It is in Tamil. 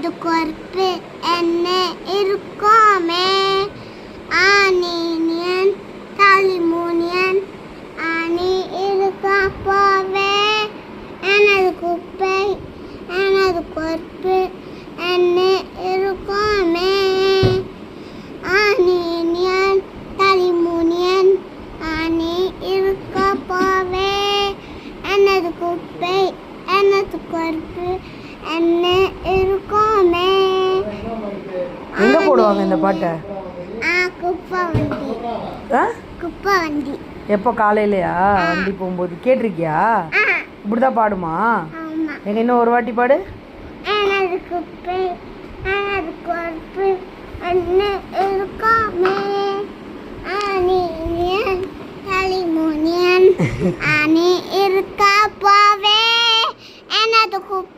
எனது கொர்ப்பு என்ன இருக்குமே ஆனியன் தாலிமூனியன் ஆனி இருக்கா போவே எனது குப்பை எனது கொர்ப்பு என்ன இருக்குமே ஆனியன் தாலிமூனியன் ஆனி இருக்கா போவே எனது குப்பை எனது கொர்ப்பு என்ன இருக்குமே. எங்க போடுவாங்க இந்த பாட்டை? குப்பை வண்டி. குப்பை வண்டி எப்போ காலையிலையா? வண்டி போகும்போது கேட்டிருக்கியா? இப்படிதான் பாடுமா? எங்க இன்னும் ஒரு வாட்டி பாடு. எனது குப்பை எனது கொர்ப்பு என்ன இருக்குமே ஆனியன் தாலிமூனியன் ஆனி இருக்கா போவே எனது குப்பை